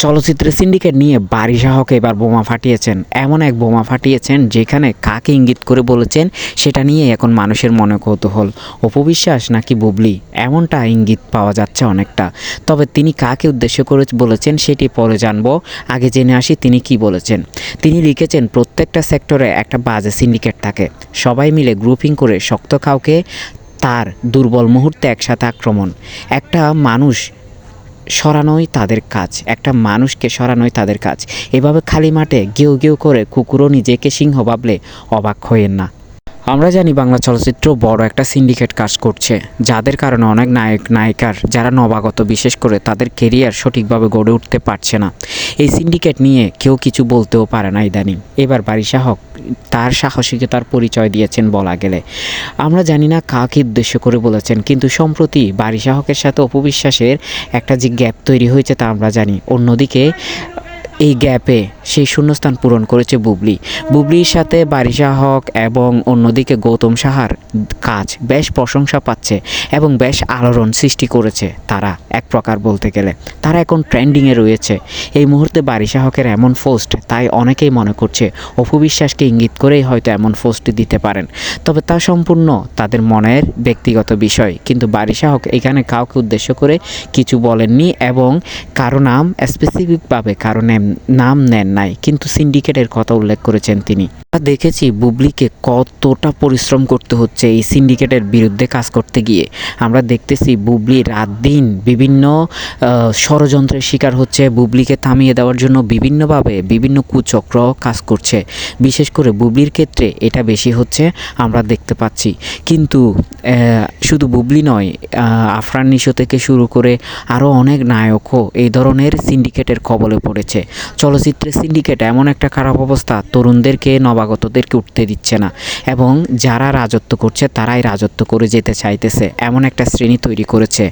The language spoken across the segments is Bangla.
চলচ্চিত্রের সিন্ডিকেট নিয়ে বারিশা হক এবার বোমা ফাটিয়েছেন। এমন এক বোমা ফাটিয়েছেন যেখানে কাকে ইঙ্গিত করে বলেছেন সেটা নিয়ে এখন মানুষের মনে কৌতূহল। অপু বিশ্বাস নাকি বুবলি, এমনটা ইঙ্গিত পাওয়া যাচ্ছে অনেকটা। তবে তিনি কাকে উদ্দেশ্য করে বলেছেন সেটি পরে জানবো। আগে জেনে আসি তিনি কি বলেছেন। তিনি লিখেছেন, প্রত্যেকটা সেক্টরে একটা বাজে সিন্ডিকেট থাকে, সবাই মিলে গ্রুপিং করে শক্ত কাউকে তার দুর্বল মুহূর্তে একসাথে আক্রমণ। একটা মানুষ সরানোই তাদের কাজ, একটা মানুষকে সরানোই তাদের কাজ। এভাবে খালি মাঠে গেউ গেউ করে কুকুরও নিজেকে সিংহ ভাবলে অবাক হইয়েন না। আমরা জানি বাংলা চলচ্চিত্র বড় একটা সিন্ডিকেট কাজ করছে, যাদের কারণে অনেক নায়ক নায়িকার যারা নবাগত বিশেষ করে তাদের কেরিয়ার সঠিকভাবে গড়ে উঠতে পারছে না। এই সিন্ডিকেট নিয়ে কেউ কিছু বলতেও পারে না ইদানিং। এবার বারিশা হক তার সাহসিকতার পরিচয় দিয়েছেন বলা গেলে। আমরা জানি না কাকে উদ্দেশ্য করে বলেছেন, কিন্তু সম্প্রতি বারিশা হকের সাথে অপু বিশ্বাসের একটা যে গ্যাপ তৈরি হয়েছে তা আমরা জানি। অন্যদিকে এই গ্যাপে সেই শূন্যস্থান পূরণ করেছে বুবলি। বুবলির সাথে বারিশা হক এবং অন্যদিকে গৌতম সাহার কাজ বেশ প্রশংসা পাচ্ছে এবং বেশ আলোড়ন সৃষ্টি করেছে তারা, এক প্রকার বলতে গেলে তারা এখন ট্রেন্ডিংয়ে রয়েছে। এই মুহূর্তে বারিশা হকের এমন পোস্ট, তাই অনেকেই মনে করছে অপু বিশ্বাসকে ইঙ্গিত করেই হয়তো এমন পোস্ট দিতে পারেন। তবে তা সম্পূর্ণ তাদের মনের ব্যক্তিগত বিষয়, কিন্তু বারিশা হক এখানে কাউকে উদ্দেশ্য করে কিছু বলেননি এবং কারো নাম স্পেসিফিকভাবে কারো নাম নেন নাই, কিন্তু সিন্ডিকেটের কথা উল্লেখ করেছেন তিনি। দেখেছি বুবলিকে কতটা পরিশ্রম করতে হচ্ছে এই সিন্ডিকেটের বিরুদ্ধে কাজ করতে গিয়ে। আমরা দেখতেছি বুবলি রাত দিন বিভিন্ন ষড়যন্ত্রের শিকার হচ্ছে। বুবলিকে থামিয়ে দেওয়ার জন্য বিভিন্নভাবে বিভিন্ন কুচক্র কাজ করছে। বিশেষ করে বুবলির ক্ষেত্রে এটা বেশি হচ্ছে আমরা দেখতে পাচ্ছি। কিন্তু শুধু বুবলি নয়, আফরান নিশো থেকে শুরু করে আরও অনেক নায়কও এই ধরনের সিন্ডিকেটের কবলে পড়েছে। চলচ্চিত্রের সিন্ডিকেট এমন একটা খারাপ অবস্থা, তরুণদেরকে নবাগতদেরকে উঠতে দিচ্ছে না এবং যারা রাজত্ব করছে তারাই রাজত্ব করে যেতে চাইতেছে, এমন একটা শ্রেণী তৈরি করেছে।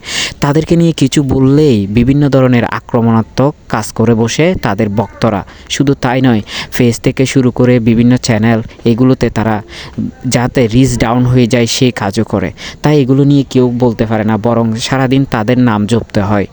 তাদেরকে নিয়ে কিছু বললেই বিভিন্ন ধরনের আক্রমণাত্মক কাজ করে বসে তাদের বক্তরা। শুধু তাই নয়, ফেস থেকে শুরু করে বিভিন্ন চ্যানেল, এগুলোতে তারা যাতে রিচ ডাউন হয়ে যায় সেই কাজও করে। তাই এগুলো নিয়ে কেউ বলতে পারে না, বরং সারাদিন তাদের নাম জপতে হয়।